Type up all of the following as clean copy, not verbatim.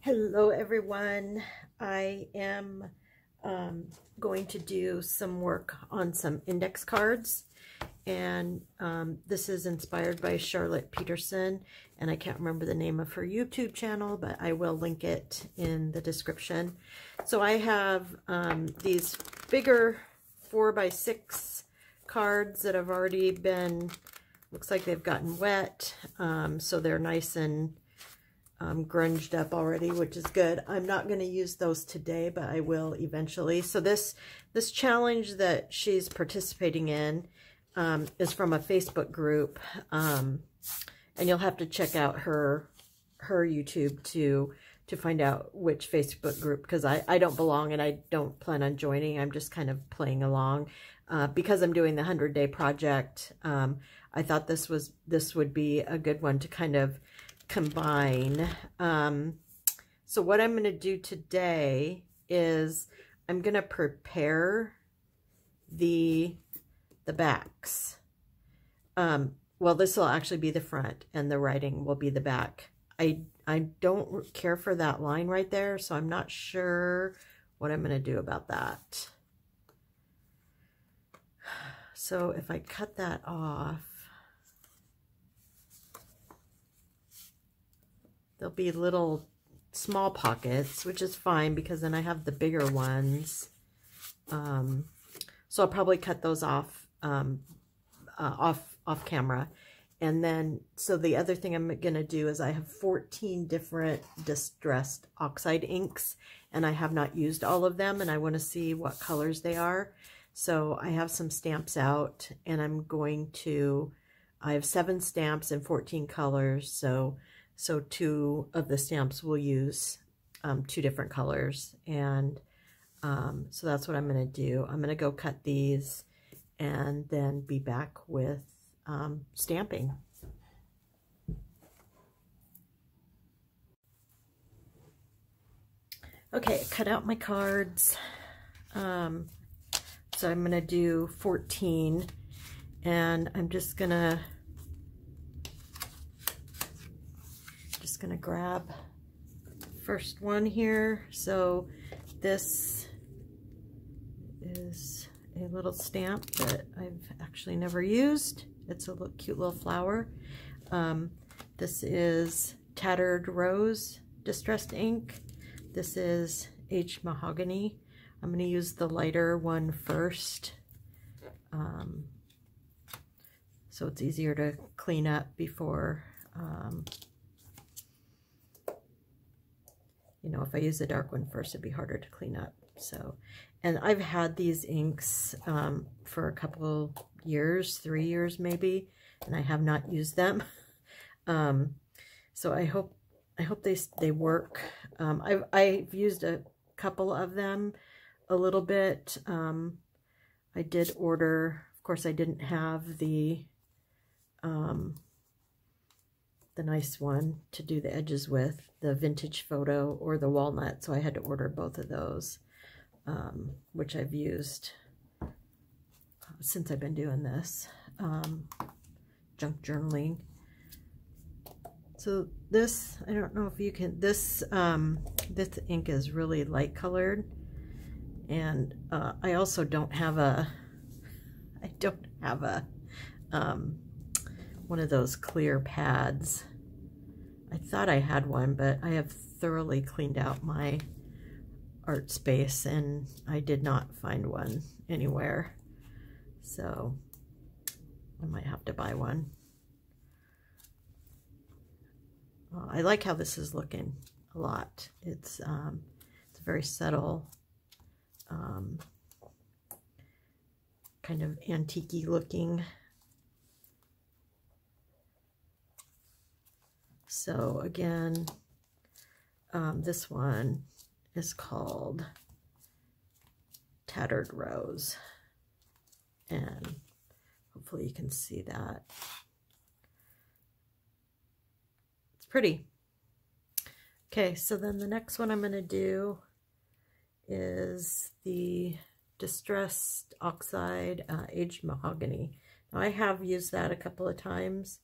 Hello everyone. I am going to do some work on some index cards, and this is inspired by Charlotte Peterson, and I can't remember the name of her YouTube channel, but I will link it in the description. So I have these bigger 4x6 cards that have already been, looks like they've gotten wet, so they're nice and grunged up already, which is good. I'm not going to use those today, but I will eventually. So this challenge that she's participating in is from a Facebook group, and you'll have to check out her YouTube to find out which Facebook group, because I don't belong and I don't plan on joining. I'm just kind of playing along because I'm doing the 100-day project. I thought this would be a good one to kind of combine. So what I'm going to do today is I'm going to prepare the backs. Well, this will actually be the front and the writing will be the back. I don't care for that line right there, so I'm not sure what I'm going to do about that. So if I cut that off, there'll be little small pockets, which is fine because then I have the bigger ones. So I'll probably cut those off off camera. And then, so the other thing I'm going to do is I have 14 different Distress Oxide inks, and I have not used all of them, and I want to see what colors they are. So I have some stamps out, and I'm going to, I have 7 stamps and 14 colors, so 2 of the stamps will use 2 different colors, and so that's what I'm going to do. I'm going to go cut these and then be back with stamping. Okay, cut out my cards. So I'm going to do 14, and I'm just going to grab the first one here. So this is a little stamp that I've actually never used. It's a cute little flower. This is Tattered Rose Distressed ink. This is Aged Mahogany. I'm going to use the lighter one first, so it's easier to clean up before, you know, if I use the dark one first, it'd be harder to clean up. So, and I've had these inks for a couple years, 3 years maybe, and I have not used them. So I hope they work. I've used a couple of them a little bit. I did order, of course I didn't have the nice one to do the edges with, the Vintage Photo or the Walnut, so I had to order both of those, which I've used since I've been doing this junk journaling. So this, I don't know if you can, this ink is really light colored, and I also don't have a, one of those clear pads. I thought I had one, but I have thoroughly cleaned out my art space and I did not find one anywhere. So I might have to buy one. I like how this is looking a lot. It's very subtle, kind of antique-y looking. So again, this one is called Tattered Rose, and hopefully you can see that. It's pretty. Okay, so then the next one I'm going to do is the Distressed Oxide Aged Mahogany. Now I have used that a couple of times.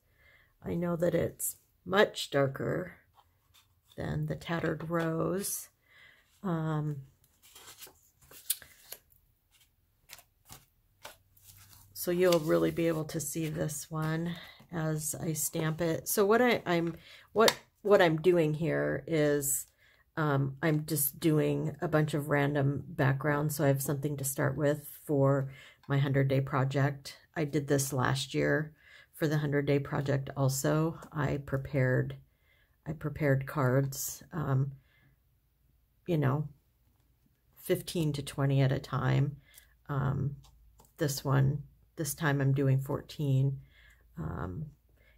I know that it's much darker then the Tattered Rose. So you'll really be able to see this one as I stamp it. So what I'm doing here is I'm just doing a bunch of random backgrounds, so I have something to start with for my 100-day project. I did this last year for the 100-day project also. I prepared cards, you know, 15 to 20 at a time. This time I'm doing 14. And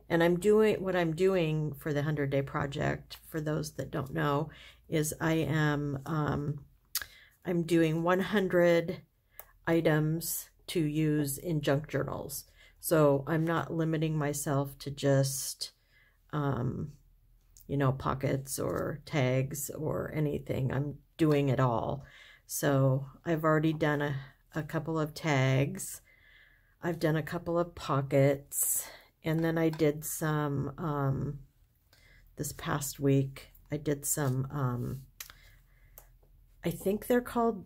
what I'm doing for the 100-day project, for those that don't know, is I'm doing 100 items to use in junk journals. So I'm not limiting myself to just, you know, pockets or tags or anything. I'm doing it all. So I've already done a couple of tags. I've done a couple of pockets, and then I did some, this past week, I did some, I think they're called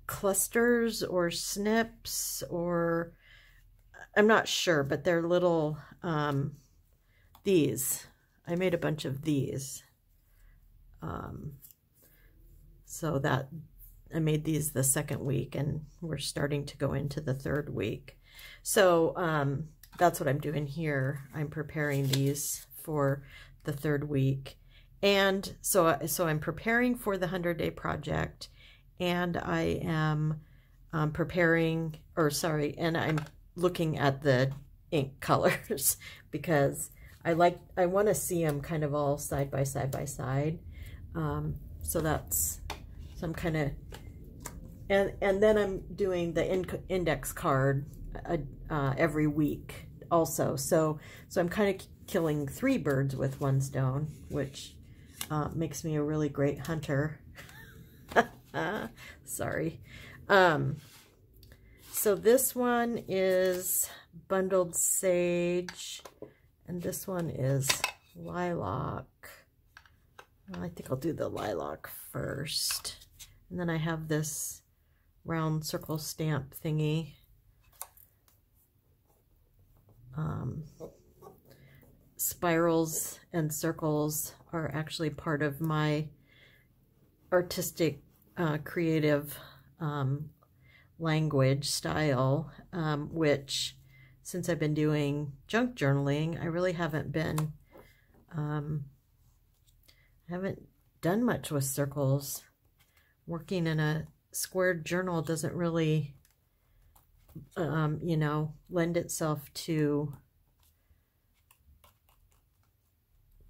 clusters or snips, or I'm not sure, but they're little, these. I made a bunch of these. So that I made these the second week, and we're starting to go into the third week. So that's what I'm doing here. I'm preparing these for the third week. And so I'm preparing for the 100-day project, and I am and I'm looking at the ink colors because I want to see them kind of all side by side. So I'm kind of, and then I'm doing the index card every week also. So I'm kind of killing 3 birds with 1 stone, which makes me a really great hunter. Sorry. So this one is Bundled Sage, and this one is Lilac. I think I'll do the lilac first. And then I have this round circle stamp thingy. Spirals and circles are actually part of my artistic, creative language style, which, since I've been doing junk journaling, I really haven't been, haven't done much with circles. Working in a squared journal doesn't really, you know, lend itself to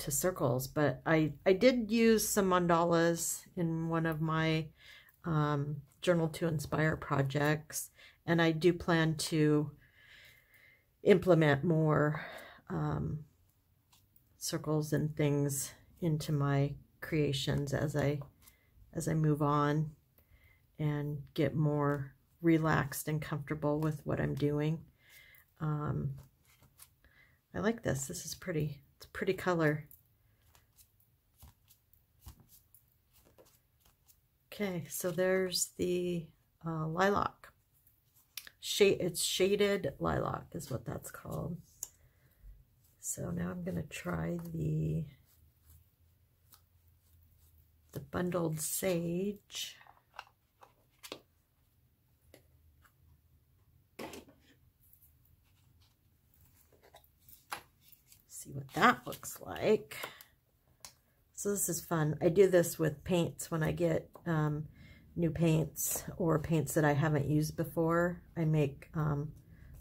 circles. But I did use some mandalas in one of my Journal to Inspire projects, and I do plan to implement more circles and things into my creations as I move on and get more relaxed and comfortable with what I'm doing. I like this. This is pretty. It's a pretty color. Okay, so there's the lilac. It's shaded lilac is what that's called. So now I'm going to try the Bundled Sage. See what that looks like. So this is fun. I do this with paints when I get new paints or paints that I haven't used before. I make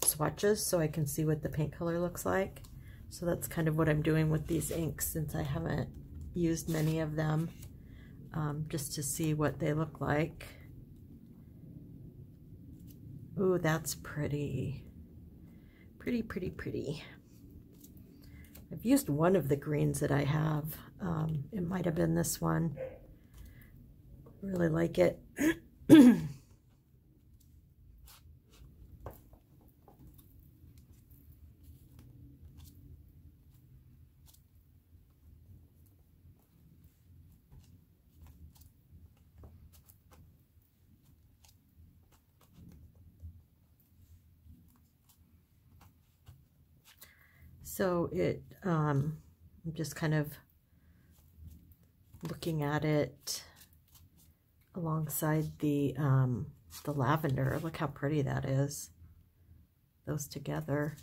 swatches so I can see what the paint color looks like. So that's kind of what I'm doing with these inks, since I haven't used many of them, just to see what they look like. Ooh, that's pretty. Pretty, pretty, pretty. I've used one of the greens that I have. It might have been this one. Really like it. So I'm just kind of looking at it alongside the lavender. Look how pretty that is, those together.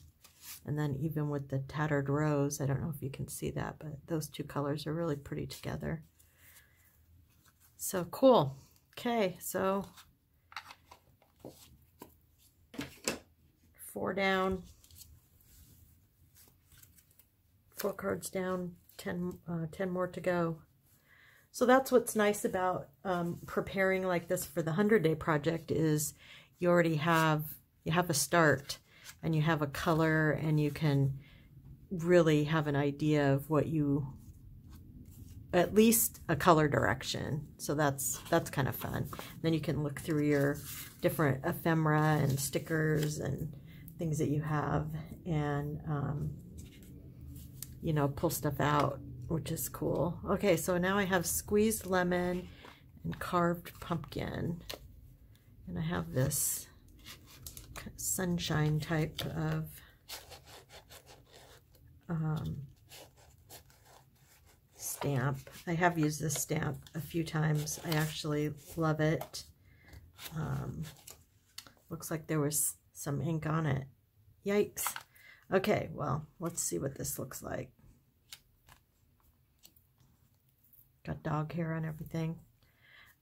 And then even with the tattered rose, I don't know if you can see that, but those two colors are really pretty together. So cool. Okay, so 4 down, 4 cards down, 10 more to go. So that's what's nice about preparing like this for the 100-day project, is you already have a start and you have a color, and you can really have an idea of what you, at least a color direction. So that's kind of fun. Then you can look through your different ephemera and stickers and things that you have, and you know, pull stuff out, which is cool. Okay, so now I have squeezed lemon and carved pumpkin, and I have this sunshine type of stamp. I have used this stamp a few times. I actually love it. Looks like there was some ink on it. Yikes. Okay, well, let's see what this looks like. Got dog hair on everything.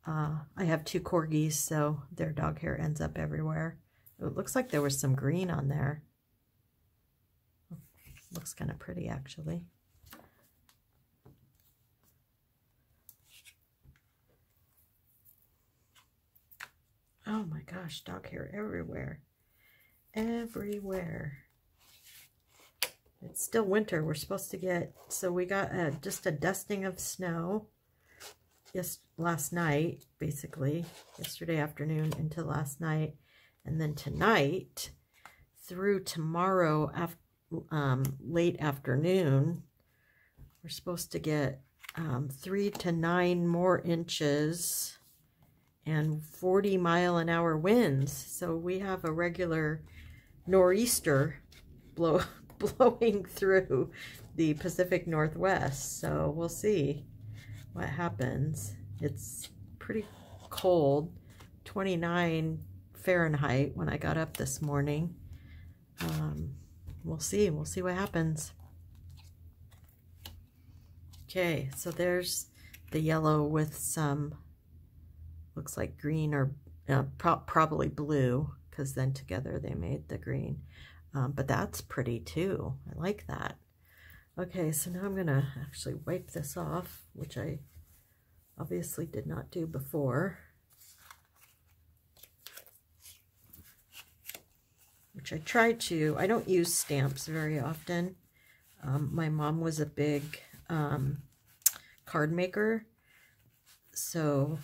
I have 2 corgis, so their dog hair ends up everywhere. It looks like there was some green on there. Looks kind of pretty, actually. Oh my gosh, dog hair everywhere. Everywhere. It's still winter. We're supposed to get, so we got just a dusting of snow last night, basically. Yesterday afternoon into last night. And then tonight through tomorrow late afternoon, we're supposed to get 3 to 9 more inches and 40-mile-an-hour winds. So we have a regular nor'easter blowing through the Pacific Northwest. So we'll see what happens. It's pretty cold, 29 Fahrenheit when I got up this morning. We'll see what happens. Okay, so there's the yellow with some, looks like green or probably blue, because then together they made the green. But that's pretty too. I like that. Okay, so now I'm gonna actually wipe this off, which I obviously did not do before. Which I try to. I don't use stamps very often. My mom was a big card maker, so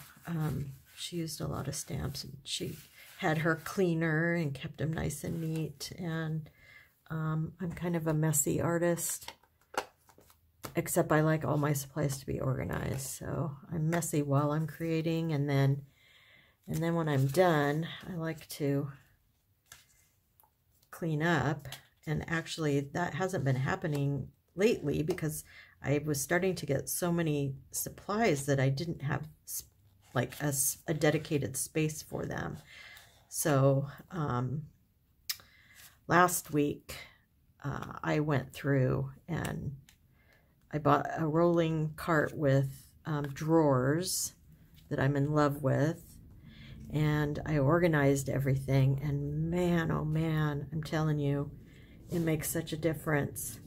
she used a lot of stamps, and she had her cleaner and kept them nice and neat. And I'm kind of a messy artist, except I like all my supplies to be organized. So I'm messy while I'm creating, and then when I'm done, I like to clean up. And actually that hasn't been happening lately because I was starting to get so many supplies that I didn't have like a dedicated space for them. So last week I went through and I bought a rolling cart with drawers that I'm in love with. And I organized everything, and man, oh man, I'm telling you, it makes such a difference.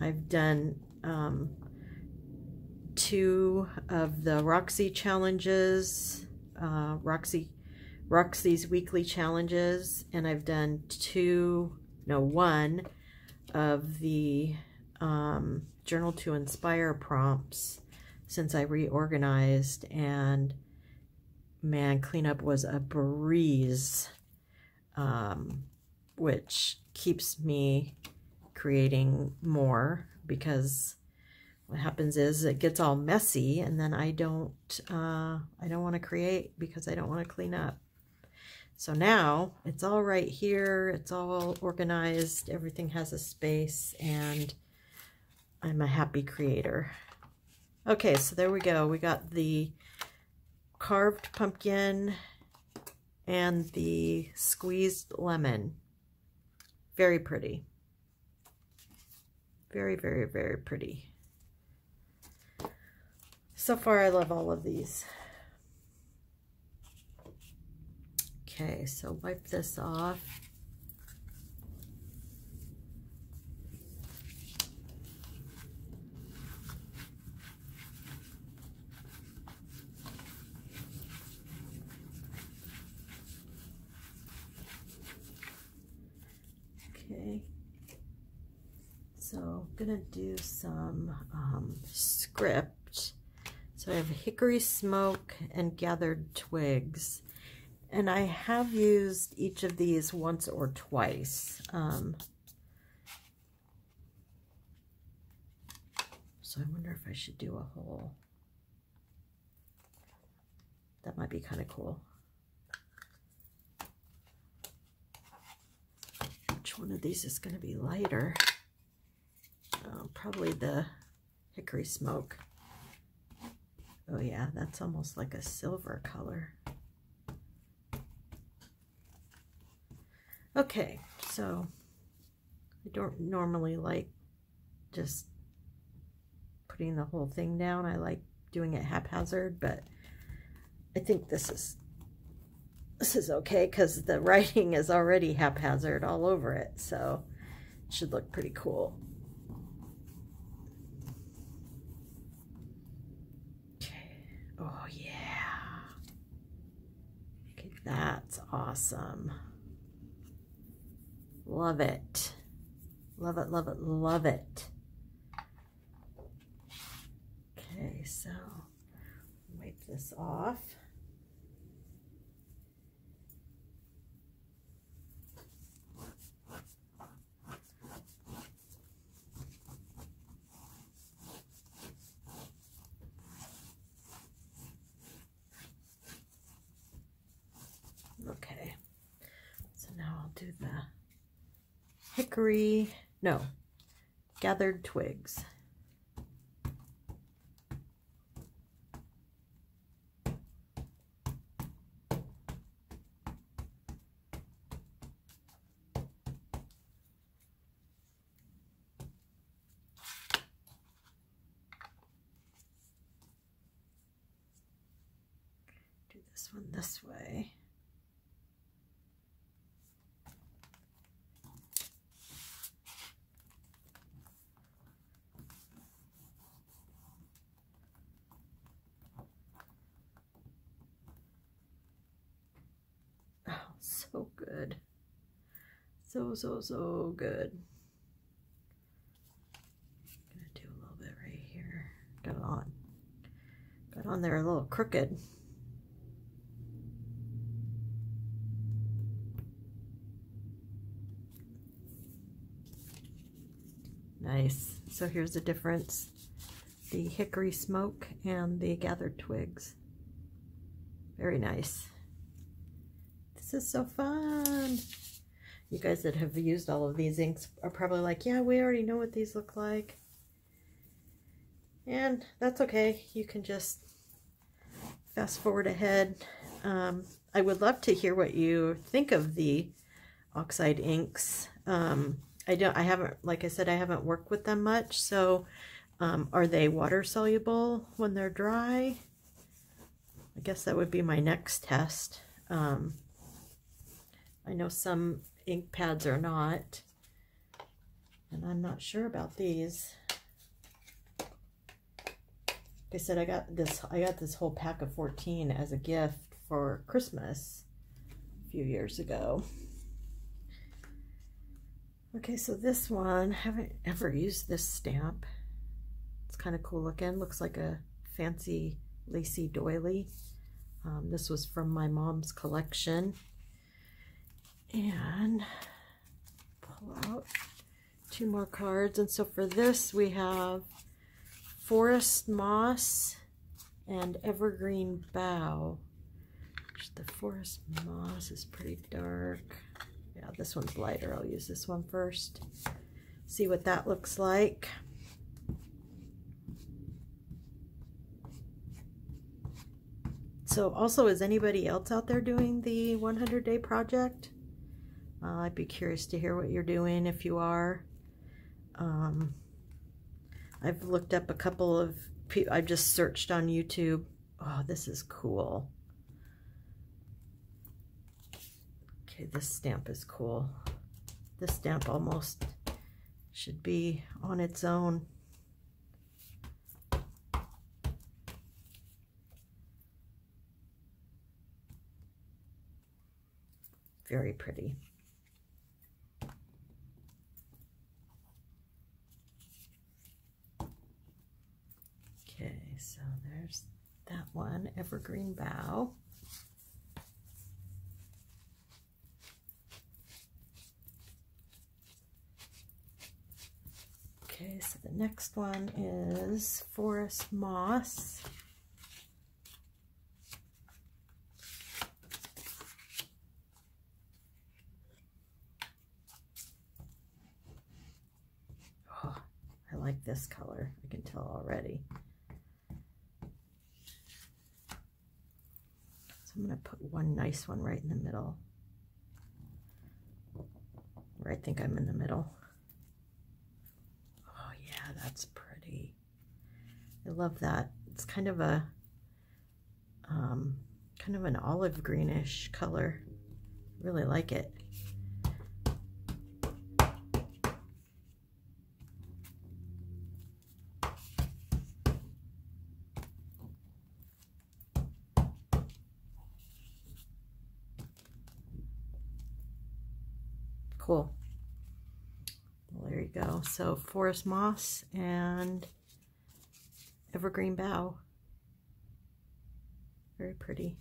I've done 2 of the Roxy challenges, Roxy's weekly challenges, and I've done 1 of the Journal to Inspire prompts since I reorganized, and man, cleanup was a breeze, which keeps me creating more, because what happens is it gets all messy, and then I don't want to create because I don't want to clean up. So now it's all right here. It's all organized. Everything has a space, and I'm a happy creator. Okay, so there we go. We got the carved pumpkin and the squeezed lemon. Very pretty. Very, very, very pretty. So far, I love all of these. Okay, so wipe this off. Okay, so I'm gonna do some script. So I have hickory smoke and gathered twigs. And I have used each of these once or twice. So I wonder if I should do a whole. That might be kind of cool. Which one of these is going to be lighter? Probably the hickory smoke. Oh yeah, that's almost like a silver color. Okay, so I don't normally like just putting the whole thing down. I like doing it haphazard, but I think this is okay because the writing is already haphazard all over it, so it should look pretty cool. Okay. Oh yeah. Okay, that's awesome. Love it. Love it, love it, love it. Okay, so wipe this off. Okay, so now I'll do the hickory, no, gathered twigs. Do this one this way. So good. So, so, so good. I'm gonna do a little bit right here. Got on there a little crooked. Nice. So here's the difference. The hickory smoke and the gathered twigs. Very nice. This is so fun. You guys that have used all of these inks are probably like, yeah, we already know what these look like. And that's okay. You can just fast forward ahead. I would love to hear what you think of the Oxide inks. I haven't, like I said, I haven't worked with them much. So are they water soluble when they're dry? I guess that would be my next test. I know some ink pads are not, and I'm not sure about these. Like I said, I got this whole pack of 14 as a gift for Christmas a few years ago. Okay, so this one, I haven't ever used this stamp. It's kind of cool looking. Looks like a fancy lacy doily. This was from my mom's collection. And pull out 2 more cards. And so for this we have Forest Moss and Evergreen Bough. The forest moss is pretty dark. Yeah, this one's lighter. I'll use this one first. See what that looks like. So also, is anybody else out there doing the 100-day project? I'd be curious to hear what you're doing if you are. I've looked up a couple of people. I just searched on YouTube. Oh, this is cool. Okay, this stamp is cool. This stamp almost should be on its own. Very pretty. Okay, so there's that one, Evergreen Bough. Okay, so the next one is Forest Moss. Oh, I like this color, I can tell already. So I'm going to put one nice one right in the middle. Or I think I'm in the middle. Oh yeah, that's pretty. I love that. It's kind of a kind of an olive greenish color. Really like it. Cool. Well, there you go. So Forest Moss and Evergreen Bough. Very pretty.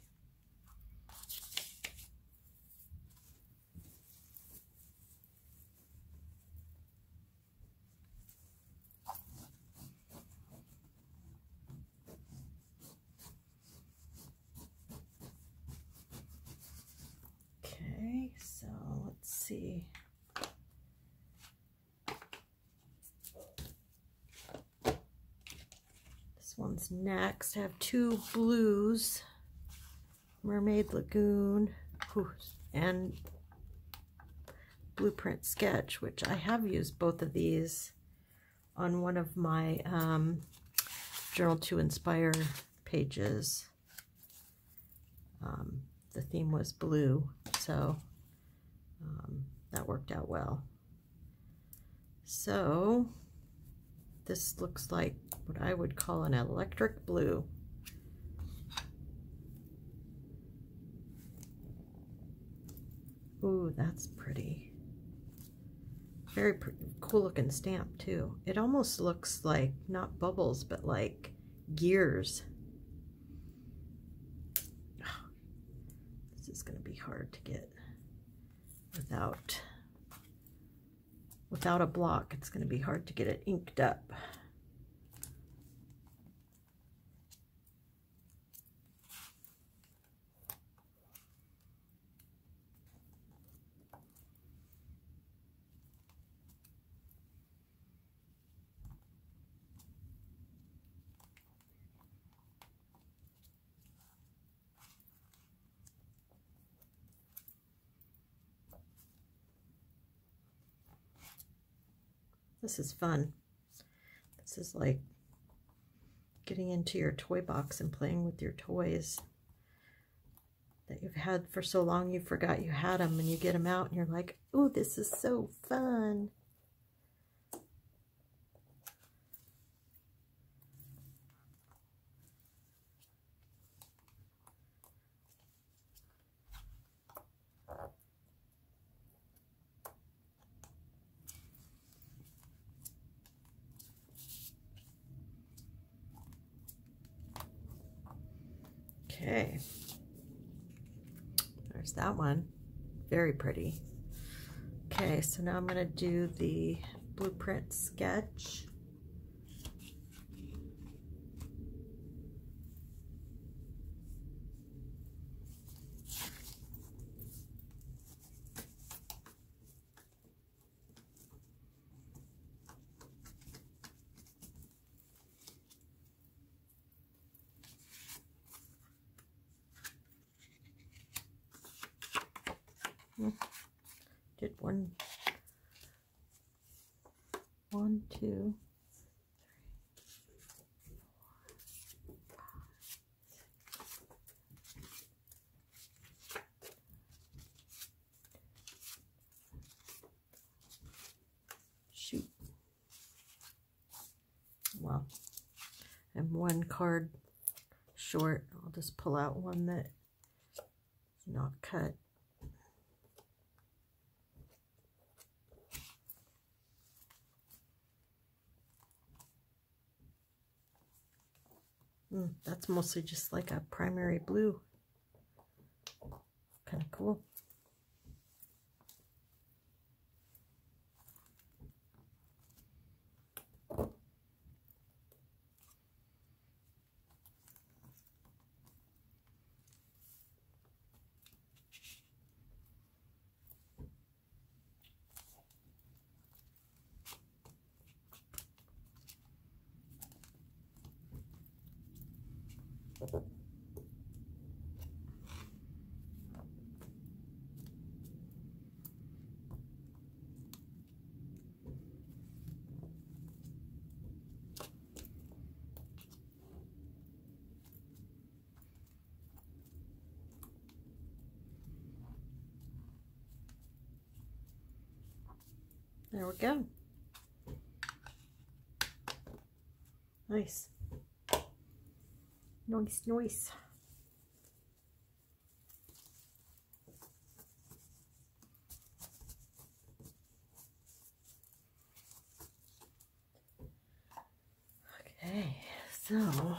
Okay, so let's see. This one's next. I have two blues, Mermaid Lagoon and Blueprint Sketch, which I have used both of these on one of my Journal to Inspire pages. The theme was blue, so that worked out well. So this looks like what I would call an electric blue. Ooh, that's pretty. Very cool looking stamp too. It almost looks like not bubbles, but like gears. This is going to be hard to get without a block. It's going to be hard to get it inked up. This is fun. This is like getting into your toy box and playing with your toys that you've had for so long you forgot you had them, and you get them out and you're like, oh, this is so fun. Okay, there's that one. Very pretty. Okay, so now I'm going to do the Blueprint Sketch. Did one, 2, shoot. Well, and one card short. I'll just pull out one that is not cut. That's mostly just like a primary blue. Kind of cool. There we go. Nice. Nice, nice. Okay, so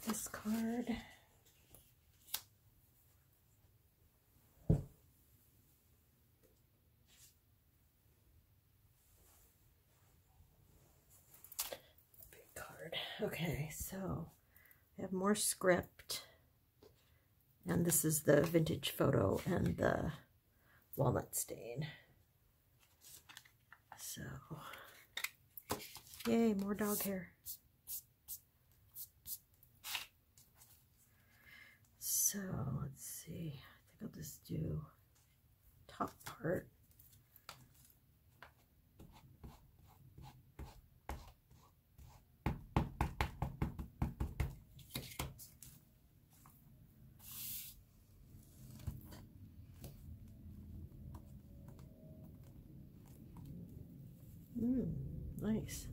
this card. Okay, so I have more script, and this is the vintage photo and the walnut stain. So, yay, more dog hair. So, let's see, I think I'll just do top part. Nice.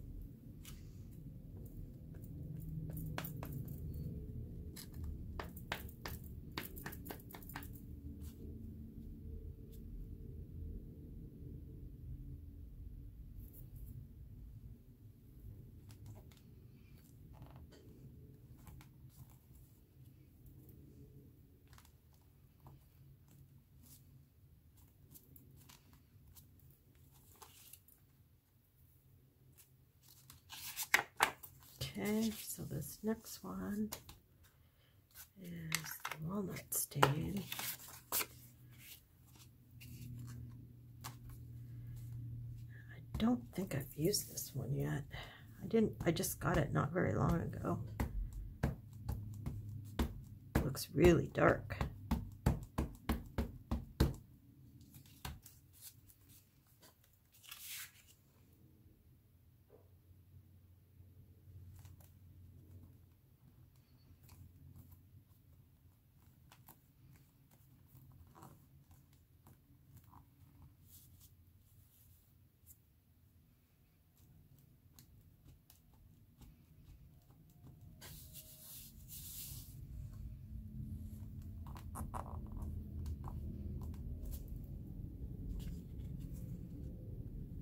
Okay, so this next one is the walnut stain. I don't think I've used this one yet. I just got it not very long ago. It looks really dark.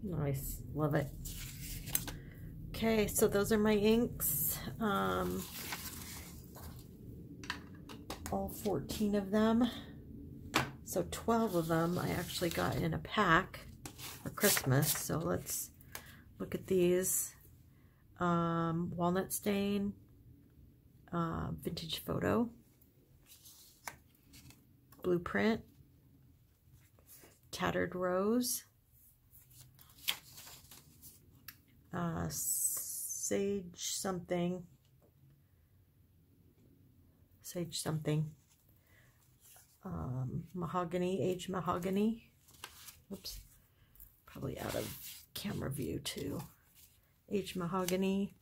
Nice, love it. Okay, so those are my inks. All 14 of them. So 12 of them I actually got in a pack for Christmas. So let's look at these. Walnut stain, vintage photo, blueprint, tattered rose, sage something, mahogany, aged mahogany, Oops, probably out of camera view too. Aged Mahogany,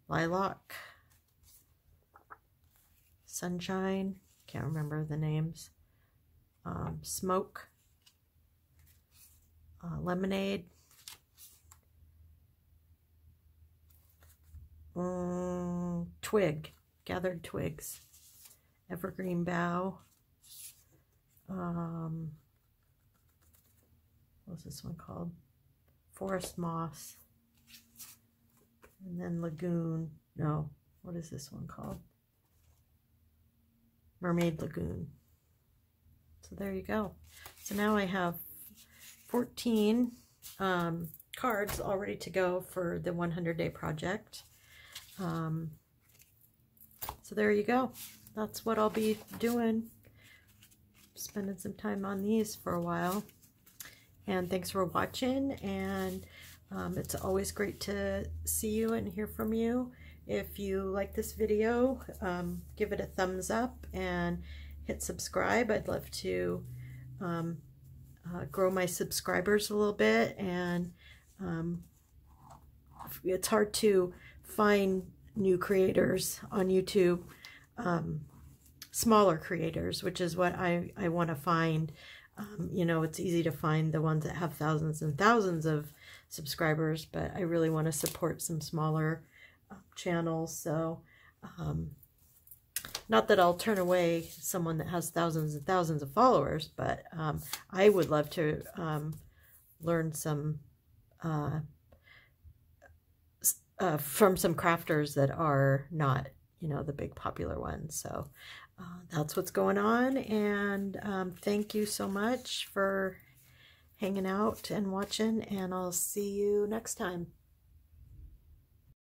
Lilac, Sunshine, can't remember the names, Smoke, Lemonade, Twig, Gathered Twigs, Evergreen Bough, what's this one called? Forest Moss, and then Lagoon. No, what is this one called? Mermaid Lagoon. So there you go. So now I have 14 cards all ready to go for the 100-day project. So there you go. That's what I'll be doing. Spending some time on these for a while. And thanks for watching. And it's always great to see you and hear from you. If you like this video, give it a thumbs up and hit subscribe. I'd love to grow my subscribers a little bit. And it's hard to find new creators on YouTube, smaller creators, which is what I want to find. You know, it's easy to find the ones that have thousands and thousands of subscribers, but I really want to support some smaller channels. So not that I'll turn away someone that has thousands and thousands of followers, but I would love to learn some from some crafters that are not, you know, the big popular ones. So that's what's going on. And thank you so much for hanging out and watching, and I'll see you next time.